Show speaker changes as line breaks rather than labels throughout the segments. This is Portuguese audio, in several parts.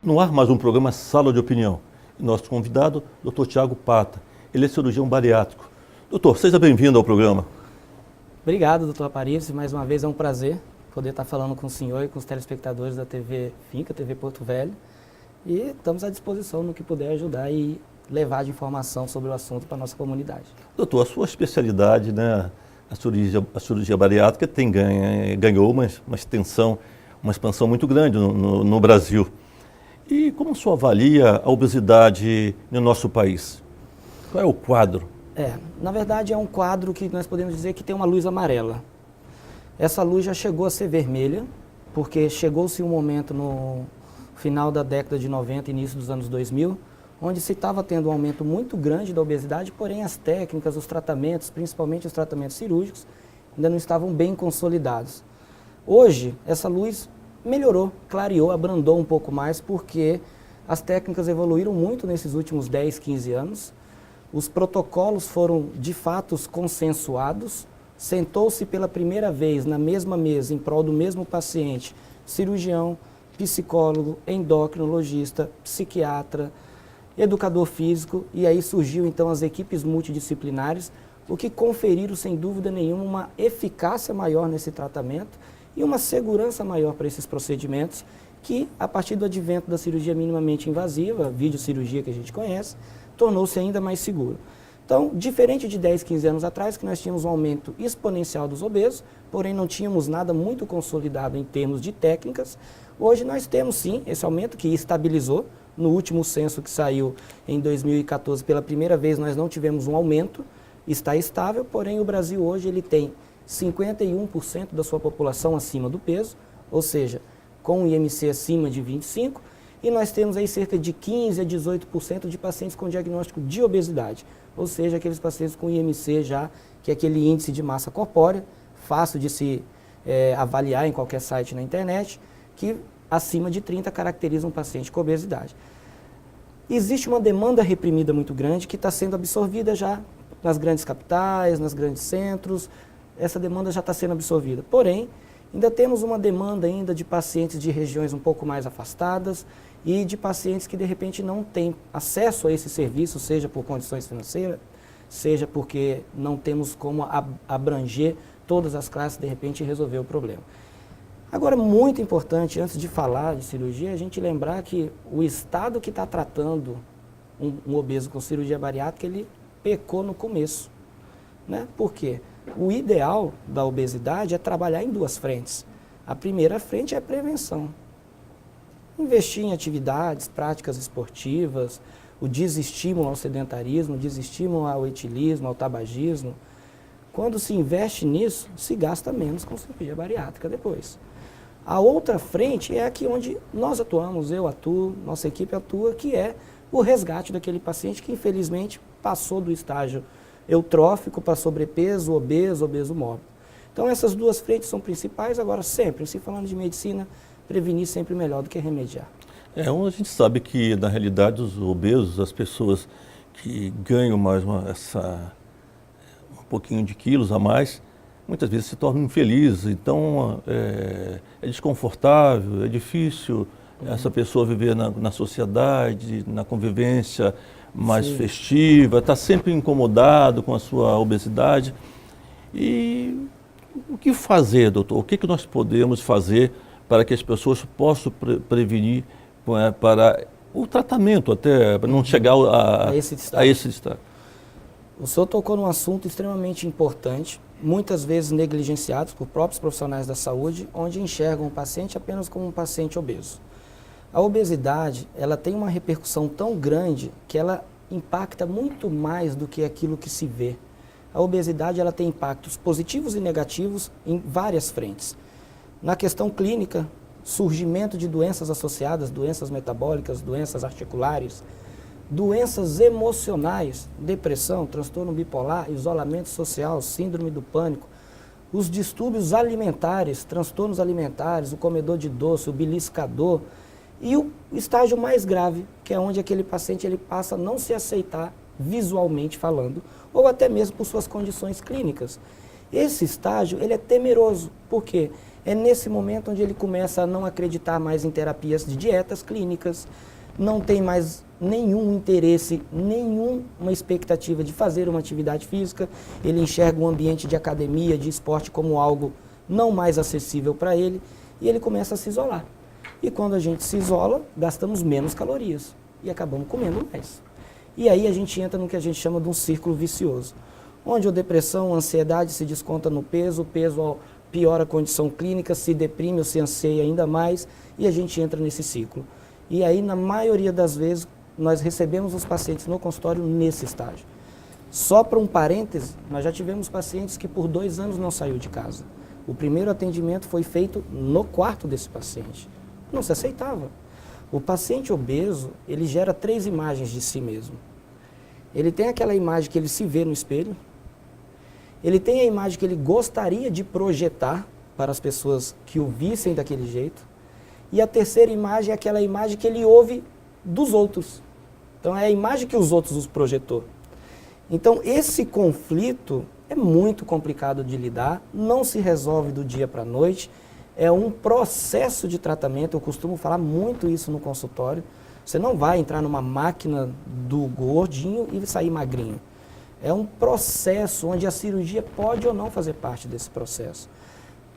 No ar, mais um programa Sala de Opinião. Nosso convidado, Dr. Tiago Pata. Ele é cirurgião bariátrico. Doutor, seja bem-vindo ao programa.
Obrigado, doutor Aparício. Mais uma vez é um prazer poder estar falando com o senhor e com os telespectadores da TV Finca, TV Porto Velho. E estamos à disposição no que puder ajudar e levar de informação sobre o assunto para a nossa comunidade.
Doutor, a sua especialidade, né, a cirurgia bariátrica ganhou uma extensão, uma expansão muito grande no Brasil. E como o senhor avalia a obesidade no nosso país? Qual é o quadro?
Na verdade é um quadro que nós podemos dizer que tem uma luz amarela. Essa luz já chegou a ser vermelha, porque chegou-se um momento no final da década de 90, início dos anos 2000, onde se estava tendo um aumento muito grande da obesidade, porém as técnicas, os tratamentos, principalmente os tratamentos cirúrgicos, ainda não estavam bem consolidados. Hoje, essa luz melhorou, clareou, abrandou um pouco mais, porque as técnicas evoluíram muito nesses últimos 10, 15 anos. Os protocolos foram, de fato, consensuados. Sentou-se pela primeira vez na mesma mesa, em prol do mesmo paciente, cirurgião, psicólogo, endocrinologista, psiquiatra, educador físico, e aí surgiu então as equipes multidisciplinares, o que conferiram, sem dúvida nenhuma, uma eficácia maior nesse tratamento e uma segurança maior para esses procedimentos, que, a partir do advento da cirurgia minimamente invasiva, a videocirurgia que a gente conhece, tornou-se ainda mais seguro. Então, diferente de 10, 15 anos atrás, que nós tínhamos um aumento exponencial dos obesos, porém não tínhamos nada muito consolidado em termos de técnicas, hoje nós temos sim esse aumento que estabilizou. No último censo que saiu em 2014, pela primeira vez nós não tivemos um aumento, está estável, porém o Brasil hoje ele tem 51% da sua população acima do peso, ou seja, com o IMC acima de 25, e nós temos aí cerca de 15 a 18% de pacientes com diagnóstico de obesidade, ou seja, aqueles pacientes com IMC já, que é aquele índice de massa corpórea, fácil de se avaliar em qualquer site na internet, que acima de 30 caracteriza um paciente com obesidade. Existe uma demanda reprimida muito grande que está sendo absorvida já nas grandes capitais, nos grandes centros. Essa demanda já está sendo absorvida. Porém, ainda temos uma demanda ainda de pacientes de regiões um pouco mais afastadas e de pacientes que de repente não têm acesso a esse serviço, seja por condições financeiras, seja porque não temos como abranger todas as classes de repente e resolver o problema. Agora, muito importante, antes de falar de cirurgia, a gente lembrar que o estado que está tratando um obeso com cirurgia bariátrica, ele pecou no começo. Né? Por quê? O ideal da obesidade é trabalhar em duas frentes. A primeira frente é a prevenção. Investir em atividades, práticas esportivas, o desestímulo ao sedentarismo, o desestímulo ao etilismo, ao tabagismo. Quando se investe nisso, se gasta menos com cirurgia bariátrica depois. A outra frente é aqui onde nós atuamos, eu atuo, nossa equipe atua, que é o resgate daquele paciente que infelizmente passou do estágio eutrófico para sobrepeso, obeso mórbido. Então essas duas frentes são principais, agora sempre, se falando de medicina, prevenir sempre melhor do que remediar.
A gente sabe que na realidade os obesos, as pessoas que ganham mais um pouquinho de quilos a mais, muitas vezes se tornam infelizes, então é desconfortável, é difícil essa pessoa viver na sociedade, na convivência mais festiva, está sempre incomodado com a sua obesidade. E o que fazer, doutor? O que nós podemos fazer para que as pessoas possam prevenir para o tratamento, até para não chegar a esse estado?
O senhor tocou num assunto extremamente importante, muitas vezes negligenciados por próprios profissionais da saúde, onde enxergam o paciente apenas como um paciente obeso. A obesidade, ela tem uma repercussão tão grande que ela impacta muito mais do que aquilo que se vê. A obesidade, ela tem impactos positivos e negativos em várias frentes. Na questão clínica, surgimento de doenças associadas, doenças metabólicas, doenças articulares, doenças emocionais, depressão, transtorno bipolar, isolamento social, síndrome do pânico, os distúrbios alimentares, transtornos alimentares, o comedor de doce, o beliscador, e o estágio mais grave, que é onde aquele paciente ele passa a não se aceitar visualmente falando, ou até mesmo por suas condições clínicas. Esse estágio ele é temeroso, porque É nesse momento onde ele começa a não acreditar mais em terapias de dietas clínicas, não tem mais nenhum interesse, nenhuma expectativa de fazer uma atividade física, ele enxerga o ambiente de academia, de esporte como algo não mais acessível para ele, e ele começa a se isolar. E quando a gente se isola, gastamos menos calorias e acabamos comendo mais. E aí a gente entra no que a gente chama de um círculo vicioso, onde a depressão, a ansiedade se desconta no peso, o peso piora a condição clínica, se deprime ou se anseia ainda mais, e a gente entra nesse ciclo. E aí, na maioria das vezes, nós recebemos os pacientes no consultório nesse estágio. Só para um parêntese, nós já tivemos pacientes que por 2 anos não saiu de casa. O primeiro atendimento foi feito no quarto desse paciente. Não se aceitava. O paciente obeso, ele gera 3 imagens de si mesmo. Ele tem aquela imagem que ele se vê no espelho, ele tem a imagem que ele gostaria de projetar para as pessoas que o vissem daquele jeito, e a terceira imagem é aquela imagem que ele ouve dos outros. Então é a imagem que os outros os projetou. Então esse conflito é muito complicado de lidar, não se resolve do dia para a noite, é um processo de tratamento, eu costumo falar muito isso no consultório. Você não vai entrar numa máquina do gordinho e sair magrinho. É um processo onde a cirurgia pode ou não fazer parte desse processo.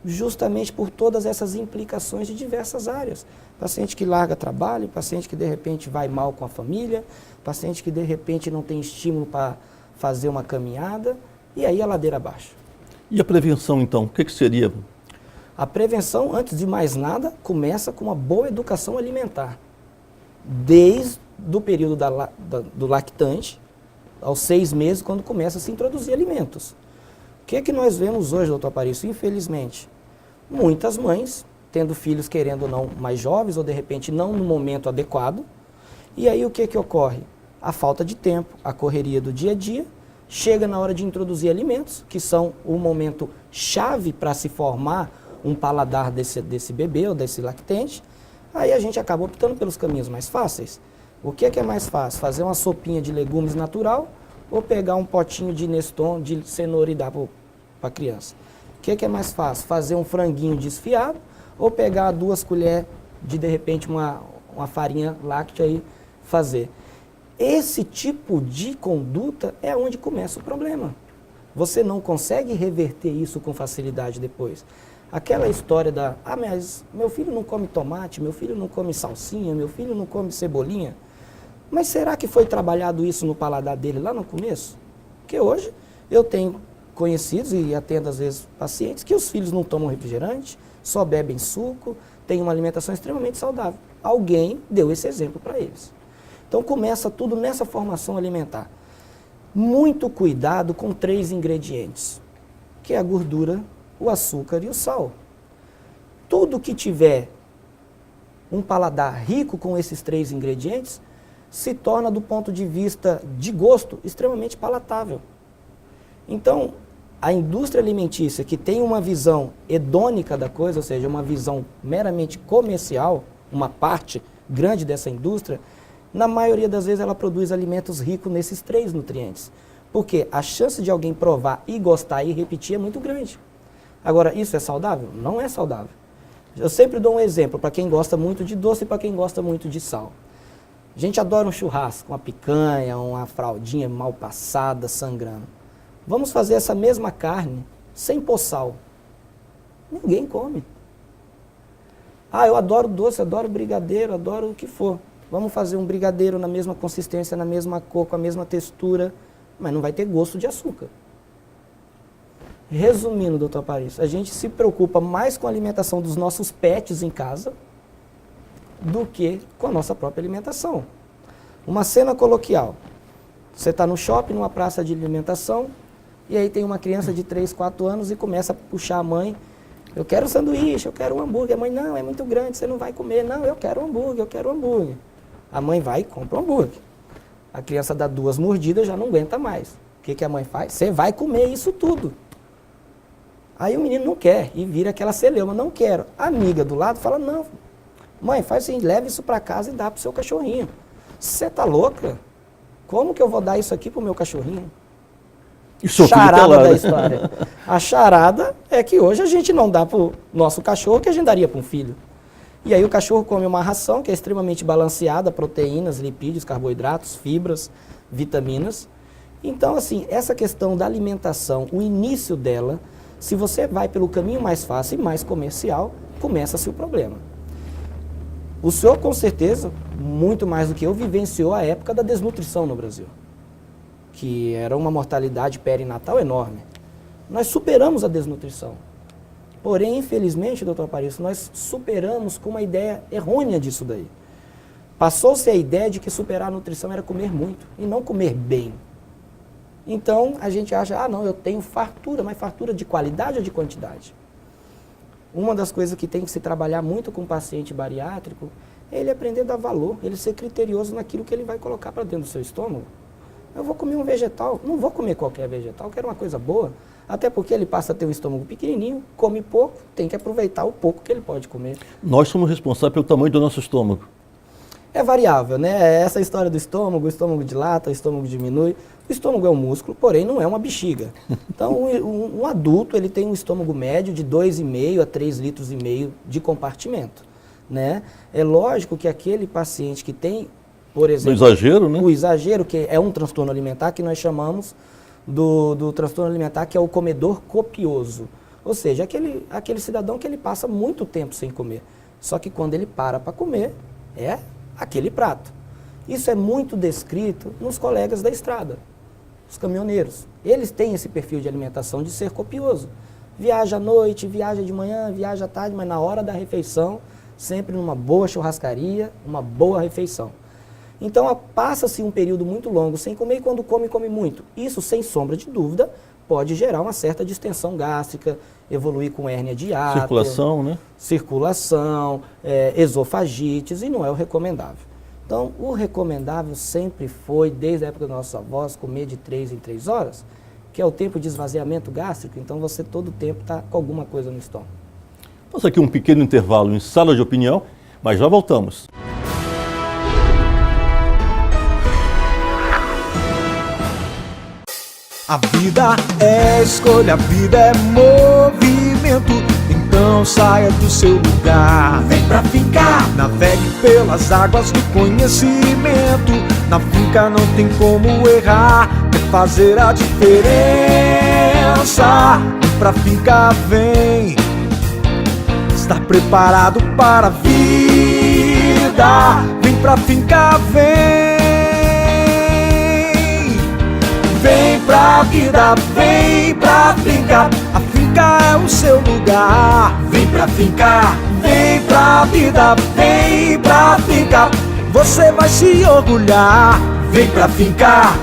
Justamente por todas essas implicações de diversas áreas. Paciente que larga trabalho, paciente que de repente vai mal com a família, paciente que de repente não tem estímulo para fazer uma caminhada, e aí a ladeira abaixo.
E a prevenção então, o que seria?
A prevenção, antes de mais nada, começa com uma boa educação alimentar. Desde o período do lactante, aos 6 meses, quando começa a se introduzir alimentos. O que é que nós vemos hoje, doutor Aparício? Infelizmente, muitas mães, tendo filhos querendo ou não mais jovens, ou de repente não no momento adequado, e aí o que é que ocorre? A falta de tempo, a correria do dia a dia, chega na hora de introduzir alimentos, que são o momento chave para se formar um paladar desse bebê ou desse lactente, aí a gente acaba optando pelos caminhos mais fáceis. O que é mais fácil? Fazer uma sopinha de legumes natural ou pegar um potinho de Neston, de cenoura e dar para a criança? O que é mais fácil? Fazer um franguinho desfiado ou pegar 2 colheres de repente, uma farinha láctea e fazer? Esse tipo de conduta é onde começa o problema. Você não consegue reverter isso com facilidade depois. Aquela história mas meu filho não come tomate, meu filho não come salsinha, meu filho não come cebolinha. Mas será que foi trabalhado isso no paladar dele lá no começo? Porque hoje eu tenho conhecidos e atendo às vezes pacientes que os filhos não tomam refrigerante, só bebem suco, têm uma alimentação extremamente saudável. Alguém deu esse exemplo para eles. Então começa tudo nessa formação alimentar. Muito cuidado com 3 ingredientes, que é a gordura, o açúcar e o sal. Tudo que tiver um paladar rico com esses 3 ingredientes se torna, do ponto de vista de gosto, extremamente palatável. Então, a indústria alimentícia, que tem uma visão hedônica da coisa, ou seja, uma visão meramente comercial, uma parte grande dessa indústria, na maioria das vezes ela produz alimentos ricos nesses 3 nutrientes. Porque a chance de alguém provar e gostar e repetir é muito grande. Agora, isso é saudável? Não é saudável. Eu sempre dou um exemplo para quem gosta muito de doce e para quem gosta muito de sal. A gente adora um churrasco, uma picanha, uma fraldinha mal passada, sangrando. Vamos fazer essa mesma carne sem pôr sal. Ninguém come. Ah, eu adoro doce, adoro brigadeiro, adoro o que for. Vamos fazer um brigadeiro na mesma consistência, na mesma cor, com a mesma textura, mas não vai ter gosto de açúcar. Resumindo, doutor Aparício, a gente se preocupa mais com a alimentação dos nossos pets em casa do que com a nossa própria alimentação. Uma cena coloquial. Você está no shopping, numa praça de alimentação, e aí tem uma criança de 3, 4 anos e começa a puxar a mãe. Eu quero sanduíche, eu quero um hambúrguer. A mãe, não, é muito grande, você não vai comer. Não, eu quero um hambúrguer, eu quero um hambúrguer. A mãe vai e compra um hambúrguer. A criança dá 2 mordidas, já não aguenta mais. O que a mãe faz? Você vai comer isso tudo. Aí o menino não quer e vira aquela celeuma, não quero. A amiga do lado fala, não, mãe, faz assim, leva isso para casa e dá para o seu cachorrinho. Você tá louca? Como que eu vou dar isso aqui para o meu cachorrinho? charada da história. A charada é que hoje a gente não dá para o nosso cachorro o que a gente daria para um filho. E aí o cachorro come uma ração que é extremamente balanceada, proteínas, lipídios, carboidratos, fibras, vitaminas. Então, assim, essa questão da alimentação, o início dela, se você vai pelo caminho mais fácil e mais comercial, começa-se o problema. O senhor, com certeza, muito mais do que eu, vivenciou a época da desnutrição no Brasil, que era uma mortalidade perinatal enorme. Nós superamos a desnutrição. Porém, infelizmente, doutor Aparício, nós superamos com uma ideia errônea disso daí. Passou-se a ideia de que superar a nutrição era comer muito e não comer bem. Então, a gente acha, ah, não, eu tenho fartura, mas fartura de qualidade ou de quantidade? Uma das coisas que tem que se trabalhar muito com o paciente bariátrico é ele aprender a dar valor, ele ser criterioso naquilo que ele vai colocar para dentro do seu estômago. Eu vou comer um vegetal, não vou comer qualquer vegetal, quero uma coisa boa, até porque ele passa a ter um estômago pequenininho, come pouco, tem que aproveitar o pouco que ele pode comer.
Nós somos responsáveis pelo tamanho do nosso estômago.
É variável, né? Essa história do estômago, o estômago dilata, o estômago diminui. O estômago é um músculo, porém não é uma bexiga. Então, um adulto ele tem um estômago médio de 2,5 a 3,5 litros de compartimento, né? É lógico que aquele paciente que tem, por exemplo...
O exagero, né?
O exagero, que é um transtorno alimentar que nós chamamos do transtorno alimentar, que é o comedor copioso. Ou seja, aquele cidadão que ele passa muito tempo sem comer. Só que quando ele para comer, é aquele prato. Isso é muito descrito nos colegas da estrada, os caminhoneiros. Eles têm esse perfil de alimentação de ser copioso. Viaja à noite, viaja de manhã, viaja à tarde, mas na hora da refeição, sempre numa boa churrascaria, uma boa refeição. Então, passa-se um período muito longo sem comer e quando come, come muito. Isso, sem sombra de dúvida, pode gerar uma certa distensão gástrica, evoluir com hérnia de hiato.
Circulação, né?
Circulação, esofagites, e não é o recomendável. Então, o recomendável sempre foi, desde a época dos nossos avós, comer de 3 em 3 horas, que é o tempo de esvaziamento gástrico, então você todo o tempo está com alguma coisa no estômago.
Vamos aqui um pequeno intervalo em Sala de Opinião, mas já voltamos.
A vida é escolha, a vida é movimento. Então saia do seu lugar, vem pra ficar. Navegue pelas águas do conhecimento. Na finca não tem como errar, é fazer a diferença. Vem pra ficar, vem. Está preparado para a vida. Vem pra ficar, vem. Vem pra vida, vem pra finca. A finca é o seu lugar. Vem pra finca, vem pra vida, vem pra finca. Você vai se orgulhar. Vem pra finca.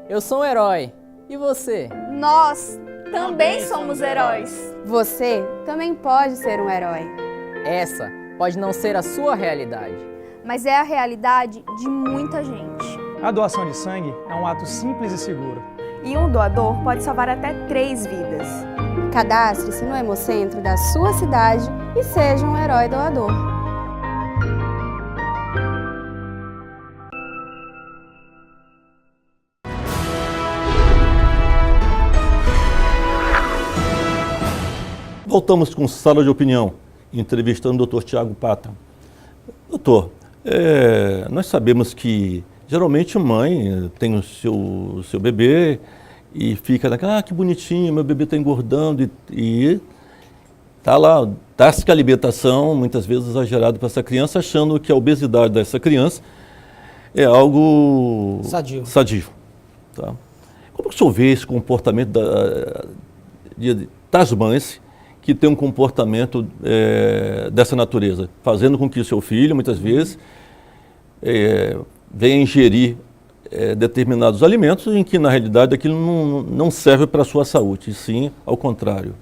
Eu sou um herói. E você?
Nós também somos heróis.
Você também pode ser um herói.
Essa pode não ser a sua realidade,
mas é a realidade de muita gente.
A doação de sangue é um ato simples e seguro.
E um doador pode salvar até 3 vidas.
Cadastre-se no Hemocentro da sua cidade e seja um herói doador.
Voltamos com Sala de Opinião, entrevistando o Dr. Tiago Pata. Doutor, nós sabemos que geralmente a mãe tem o seu bebê e fica naquela, que bonitinho, meu bebê está engordando e está lá, dá-se que a alimentação, muitas vezes exagerada para essa criança, achando que a obesidade dessa criança é algo sadio. Tá? Como que o senhor vê esse comportamento das mães que tem um comportamento dessa natureza, fazendo com que o seu filho, muitas vezes, venha ingerir determinados alimentos em que, na realidade, aquilo não serve para a sua saúde, e sim ao contrário?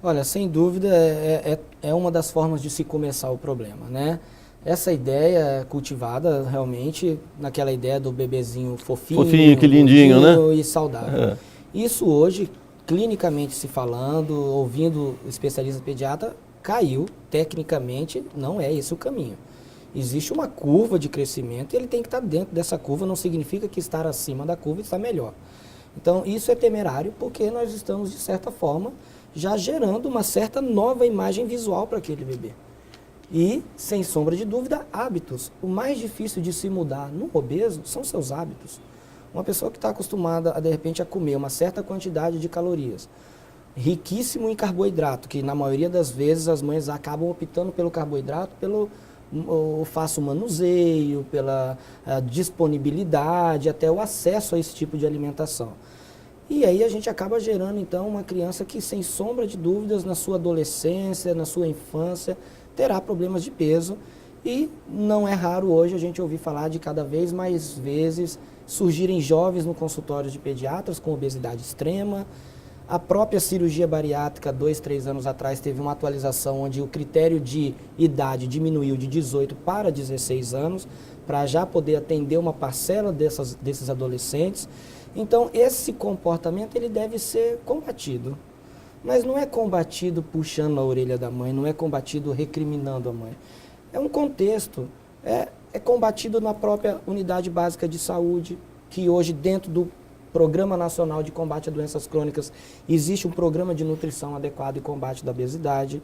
Olha, sem dúvida, é uma das formas de se começar o problema, né? Essa ideia é cultivada realmente naquela ideia do bebezinho fofinho
que lindinho, né?
E saudável. Isso hoje, clinicamente se falando, ouvindo especialistas pediatras, caiu, tecnicamente, não é esse o caminho. Existe uma curva de crescimento e ele tem que estar dentro dessa curva, não significa que estar acima da curva está melhor. Então, isso é temerário porque nós estamos, de certa forma, já gerando uma certa nova imagem visual para aquele bebê. E, sem sombra de dúvida, hábitos. O mais difícil de se mudar no obeso são seus hábitos. Uma pessoa que está acostumada, de repente, a comer uma certa quantidade de calorias, riquíssimo em carboidrato, que na maioria das vezes as mães acabam optando pelo carboidrato, pelo fácil manuseio, pela disponibilidade, até o acesso a esse tipo de alimentação. E aí a gente acaba gerando, então, uma criança que, sem sombra de dúvidas, na sua adolescência, na sua infância, terá problemas de peso. E não é raro hoje a gente ouvir falar de cada vez mais vezes surgirem jovens no consultório de pediatras com obesidade extrema. A própria cirurgia bariátrica, 2, 3 anos atrás, teve uma atualização onde o critério de idade diminuiu de 18 para 16 anos, para já poder atender uma parcela desses adolescentes. Então, esse comportamento ele deve ser combatido. Mas não é combatido puxando a orelha da mãe, não é combatido recriminando a mãe. É um contexto, é combatido na própria unidade básica de saúde, que hoje dentro do Programa Nacional de Combate a Doenças Crônicas existe um programa de nutrição adequado e combate da obesidade.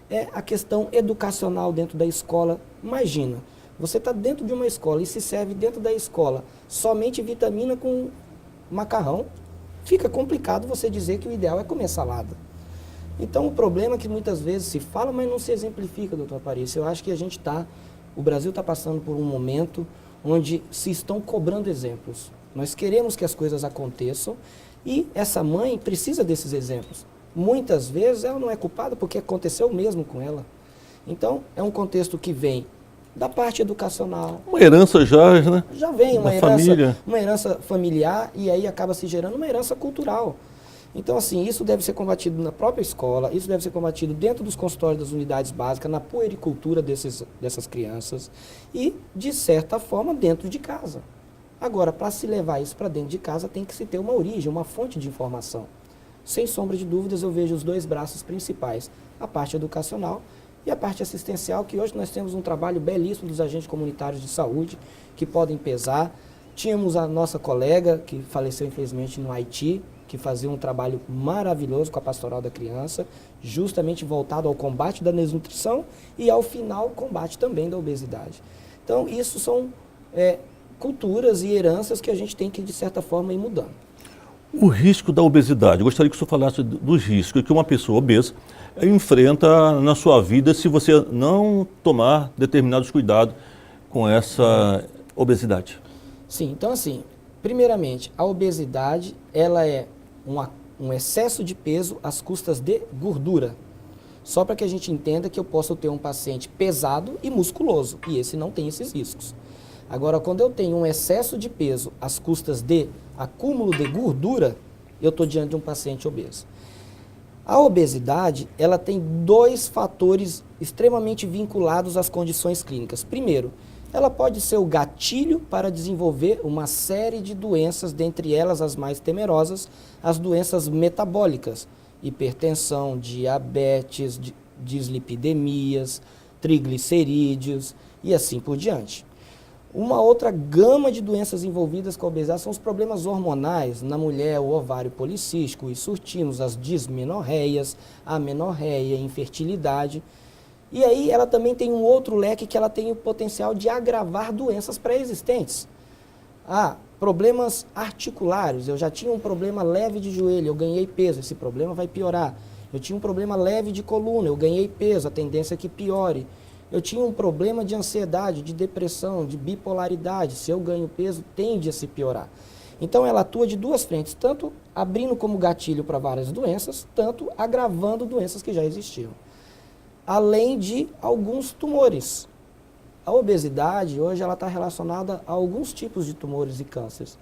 É a questão educacional dentro da escola. Imagina, você está dentro de uma escola e se serve dentro da escola somente vitamina com macarrão, fica complicado você dizer que o ideal é comer salada. Então o problema é que muitas vezes se fala, mas não se exemplifica, doutor Aparício. Eu acho que o Brasil está passando por um momento onde se estão cobrando exemplos. Nós queremos que as coisas aconteçam e essa mãe precisa desses exemplos. Muitas vezes ela não é culpada porque aconteceu mesmo com ela. Então é um contexto que vem da parte educacional.
Uma herança já, né?
Já vem uma herança familiar e aí acaba se gerando uma herança cultural. Então, assim, isso deve ser combatido na própria escola, isso deve ser combatido dentro dos consultórios das unidades básicas, na puericultura dessas crianças e, de certa forma, dentro de casa. Agora, para se levar isso para dentro de casa, tem que se ter uma origem, uma fonte de informação. Sem sombra de dúvidas, eu vejo os dois braços principais, a parte educacional e a parte assistencial, que hoje nós temos um trabalho belíssimo dos agentes comunitários de saúde, que podem pesar. Tínhamos a nossa colega, que faleceu infelizmente no Haiti, que fazia um trabalho maravilhoso com a pastoral da criança, justamente voltado ao combate da desnutrição e, ao final, combate também da obesidade. Então, isso são culturas e heranças que a gente tem que, de certa forma, ir mudando.
O risco da obesidade. Eu gostaria que o senhor falasse dos riscos que uma pessoa obesa enfrenta na sua vida se você não tomar determinados cuidados com essa obesidade.
Sim, então assim, primeiramente, a obesidade, ela é um excesso de peso às custas de gordura. Só para que a gente entenda que eu posso ter um paciente pesado e musculoso, e esse não tem esses riscos. Agora, quando eu tenho um excesso de peso às custas de acúmulo de gordura, eu estou diante de um paciente obeso. A obesidade, ela tem dois fatores extremamente vinculados às condições clínicas. Primeiro, ela pode ser o gatilho para desenvolver uma série de doenças, dentre elas as mais temerosas, as doenças metabólicas, hipertensão, diabetes, dislipidemias, triglicerídeos e assim por diante. Uma outra gama de doenças envolvidas com a obesidade são os problemas hormonais. Na mulher, o ovário policístico, os surtimos, as dismenorreias, a amenorreia, a infertilidade. E aí ela também tem um outro leque que ela tem o potencial de agravar doenças pré-existentes. Problemas articulares. Eu já tinha um problema leve de joelho, eu ganhei peso, esse problema vai piorar. Eu tinha um problema leve de coluna, eu ganhei peso, a tendência é que piore. Eu tinha um problema de ansiedade, de depressão, de bipolaridade. Se eu ganho peso, tende a se piorar. Então, ela atua de duas frentes, tanto abrindo como gatilho para várias doenças, tanto agravando doenças que já existiam. Além de alguns tumores. A obesidade, hoje, ela está relacionada a alguns tipos de tumores e cânceres.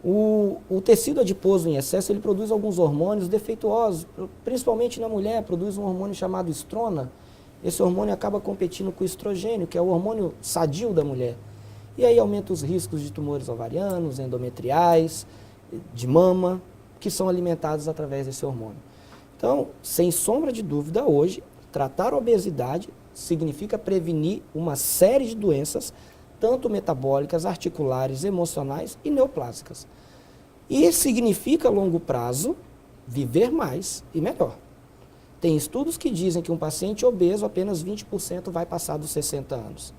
O tecido adiposo em excesso, ele produz alguns hormônios defeituosos, principalmente na mulher, produz um hormônio chamado estrona. Esse hormônio acaba competindo com o estrogênio, que é o hormônio sadio da mulher. E aí aumenta os riscos de tumores ovarianos, endometriais, de mama, que são alimentados através desse hormônio. Então, sem sombra de dúvida, hoje, tratar a obesidade significa prevenir uma série de doenças, tanto metabólicas, articulares, emocionais e neoplásicas. E significa a longo prazo viver mais e melhor. Tem estudos que dizem que um paciente obeso, apenas 20% vai passar dos 60 anos.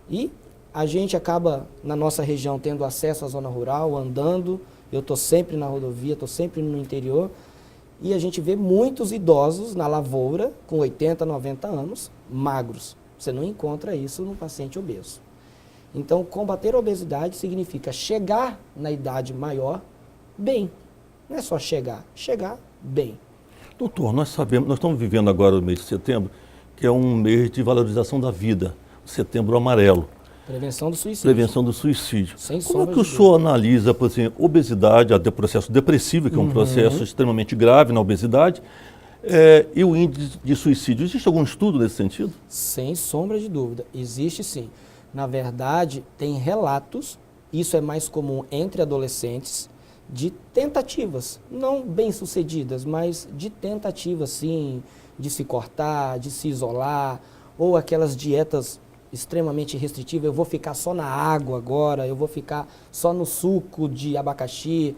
E a gente acaba, na nossa região, tendo acesso à zona rural, andando. Eu estou sempre na rodovia, estou sempre no interior. E a gente vê muitos idosos na lavoura, com 80, 90 anos, magros. Você não encontra isso no paciente obeso. Então, combater a obesidade significa chegar na idade maior bem. Não é só chegar bem.
Doutor, nós estamos vivendo agora o mês de setembro, que é um mês de valorização da vida, o Setembro Amarelo.
Prevenção do suicídio.
Prevenção do suicídio.
Sem
Como é
sombra
que o
de
senhor analisa, por exemplo, obesidade, até processo depressivo, que é um processo extremamente grave na obesidade, e o índice de suicídio? Existe algum estudo nesse sentido?
Sem sombra de dúvida, existe sim. Na verdade, tem relatos, isso é mais comum entre adolescentes, de tentativas, não bem-sucedidas, mas de tentativas, sim, de se cortar, de se isolar, ou aquelas dietas extremamente restritivas, eu vou ficar só na água agora, eu vou ficar só no suco de abacaxi,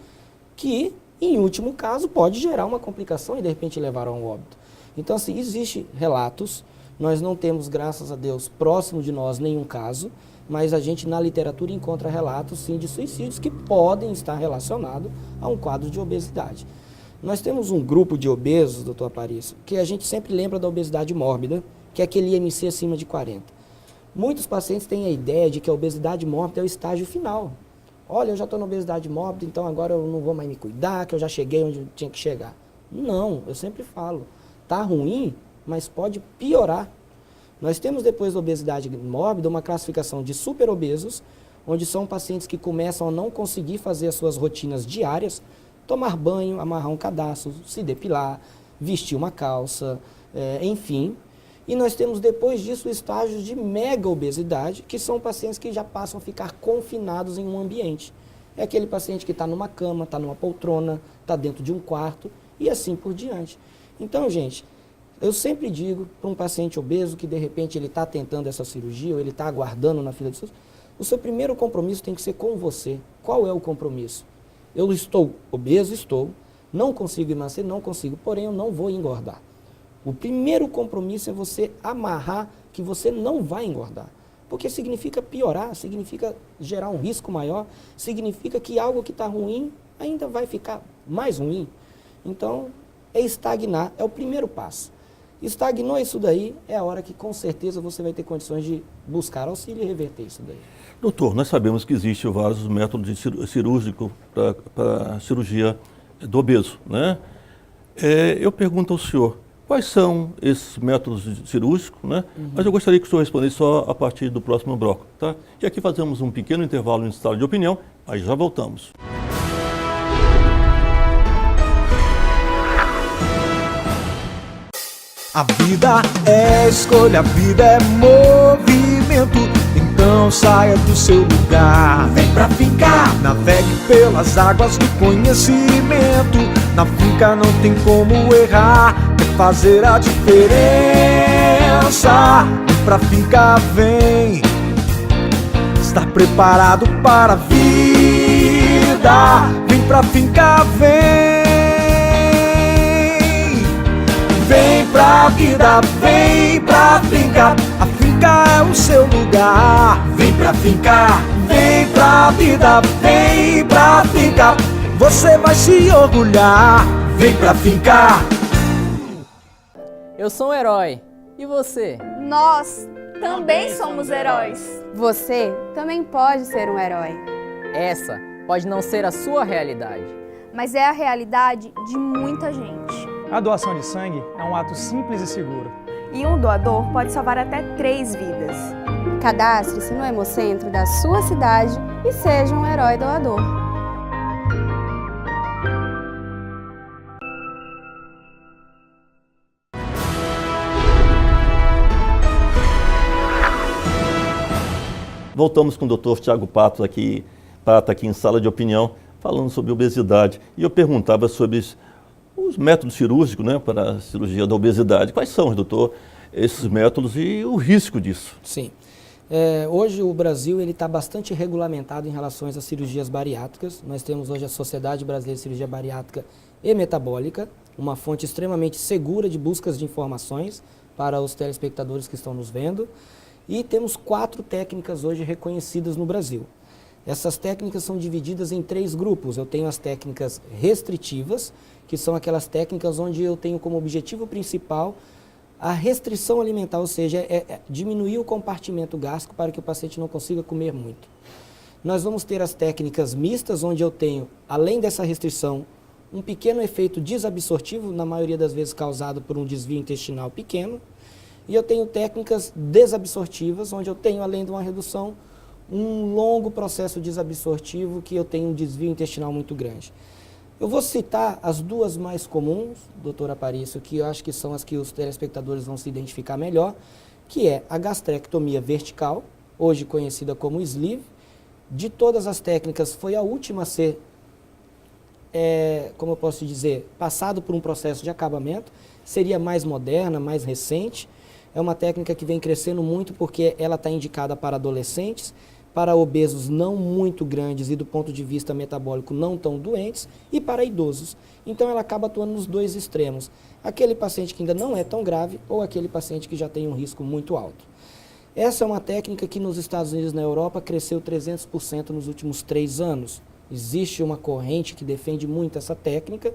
que, em último caso, pode gerar uma complicação e, de repente, levar a um óbito. Então, assim, existem relatos, nós não temos, graças a Deus, próximo de nós nenhum caso, mas a gente na literatura encontra relatos sim de suicídios que podem estar relacionados a um quadro de obesidade. Nós temos um grupo de obesos, doutor Aparício, que a gente sempre lembra da obesidade mórbida, que é aquele IMC acima de 40. Muitos pacientes têm a ideia de que a obesidade mórbida é o estágio final. Olha, eu já estou na obesidade mórbida, então agora eu não vou mais me cuidar, que eu já cheguei onde eu tinha que chegar. Não, eu sempre falo, tá ruim, mas pode piorar. Nós temos, depois da obesidade mórbida, uma classificação de superobesos, onde são pacientes que começam a não conseguir fazer as suas rotinas diárias, tomar banho, amarrar um cadastro, se depilar, vestir uma calça, enfim. E nós temos, depois disso, estágios de mega obesidade, que são pacientes que já passam a ficar confinados em um ambiente. É aquele paciente que está numa cama, está numa poltrona, está dentro de um quarto, e assim por diante. Então, gente, eu sempre digo para um paciente obeso que de repente ele está tentando essa cirurgia ou ele está aguardando na fila de cirurgia, o seu primeiro compromisso tem que ser com você. Qual é o compromisso? Eu estou obeso, não consigo emagrecer, não consigo, porém eu não vou engordar. O primeiro compromisso é você amarrar que você não vai engordar. Porque significa piorar, significa gerar um risco maior, significa que algo que está ruim ainda vai ficar mais ruim. Então, é estagnar, é o primeiro passo. Estagnou isso daí, é a hora que com certeza você vai ter condições de buscar auxílio e reverter isso daí.
Doutor, nós sabemos que existem vários métodos cirúrgicos para a cirurgia do obeso, né? Eu pergunto ao senhor, quais são esses métodos cirúrgicos, né? Mas eu gostaria que o senhor respondesse só a partir do próximo bloco, tá? E aqui fazemos um pequeno intervalo em estado de opinião, aí já voltamos.
A vida é escolha, a vida é movimento. Então saia do seu lugar, vem pra ficar. Navegue pelas águas do conhecimento. Na finca não tem como errar, é fazer a diferença. Vem pra ficar, vem. Estar preparado para a vida. Vem pra ficar, vem. Vem pra vida, vem pra finca. A finca é o seu lugar. Vem pra finca, vem pra vida, vem pra finca. Você vai se orgulhar. Vem pra finca.
Eu sou um herói. E você?
Nós também somos heróis.
Você também pode ser um herói.
Essa pode não ser a sua realidade,
Mas é a realidade de muita gente.
A doação de sangue é um ato simples e seguro.
E um doador pode salvar até 3 vidas.
Cadastre-se no Hemocentro da sua cidade e seja um herói doador.
Voltamos com o Dr. Thiago Prata aqui em sala de opinião, falando sobre obesidade. E eu perguntava sobre os métodos cirúrgicos, né, para a cirurgia da obesidade. Quais são, doutor, esses métodos e o risco disso?
Sim. Hoje o Brasil está bastante regulamentado em relação às cirurgias bariátricas. Nós temos hoje a Sociedade Brasileira de Cirurgia Bariátrica e Metabólica, uma fonte extremamente segura de buscas de informações para os telespectadores que estão nos vendo. E temos 4 técnicas hoje reconhecidas no Brasil. Essas técnicas são divididas em 3 grupos. Eu tenho as técnicas restritivas, que são aquelas técnicas onde eu tenho como objetivo principal a restrição alimentar, ou seja, diminuir o compartimento gástrico para que o paciente não consiga comer muito. Nós vamos ter as técnicas mistas, onde eu tenho, além dessa restrição, um pequeno efeito desabsortivo, na maioria das vezes causado por um desvio intestinal pequeno. E eu tenho técnicas desabsortivas, onde eu tenho, além de uma redução, um longo processo desabsortivo que eu tenho um desvio intestinal muito grande. Eu vou citar as 2 mais comuns, doutora Aparício, que eu acho que são as que os telespectadores vão se identificar melhor, que é a gastrectomia vertical, hoje conhecida como sleeve. De todas as técnicas, foi a última a ser, como eu posso dizer, passado por um processo de acabamento, seria mais moderna, mais recente. É uma técnica que vem crescendo muito porque ela está indicada para adolescentes, para obesos não muito grandes e do ponto de vista metabólico não tão doentes, e para idosos. Então ela acaba atuando nos 2 extremos. Aquele paciente que ainda não é tão grave ou aquele paciente que já tem um risco muito alto. Essa é uma técnica que nos Estados Unidos e na Europa cresceu 300% nos últimos 3 anos. Existe uma corrente que defende muito essa técnica.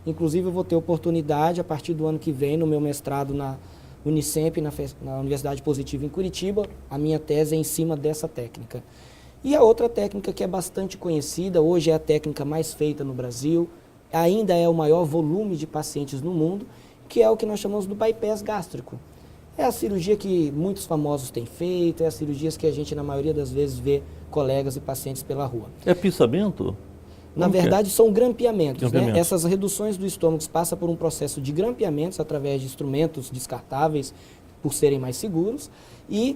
Inclusive eu vou ter oportunidade a partir do ano que vem no meu mestrado na Unicamp, na Universidade Positiva em Curitiba, a minha tese é em cima dessa técnica. E a outra técnica que é bastante conhecida, hoje é a técnica mais feita no Brasil, ainda é o maior volume de pacientes no mundo, que é o que nós chamamos do bypass gástrico. É a cirurgia que muitos famosos têm feito, é as cirurgias que a gente, na maioria das vezes, vê colegas e pacientes pela rua.
É pissamento?
Na verdade, são grampeamentos. Né? Essas reduções do estômago passam por um processo de grampeamentos através de instrumentos descartáveis, por serem mais seguros. E,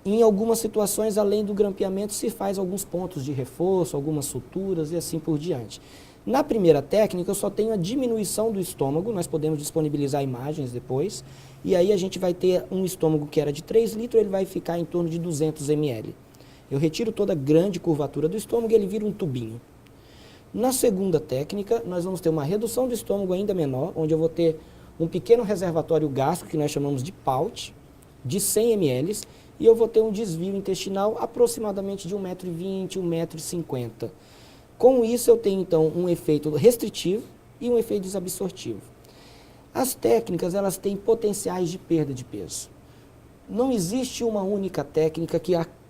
em algumas situações, além do grampeamento, se faz alguns pontos de reforço, algumas suturas e assim por diante. Na primeira técnica, eu só tenho a diminuição do estômago. Nós podemos disponibilizar imagens depois. E aí a gente vai ter um estômago que era de 3 litros, ele vai ficar em torno de 200 ml. Eu retiro toda a grande curvatura do estômago e ele vira um tubinho. Na segunda técnica, nós vamos ter uma redução do estômago ainda menor, onde eu vou ter um pequeno reservatório gástrico, que nós chamamos de pouch, de 100 ml, e eu vou ter um desvio intestinal aproximadamente de 1,20 m, 1,50 m. Com isso, eu tenho, então, um efeito restritivo e um efeito desabsortivo. As técnicas, elas têm potenciais de perda de peso. Não existe uma única técnica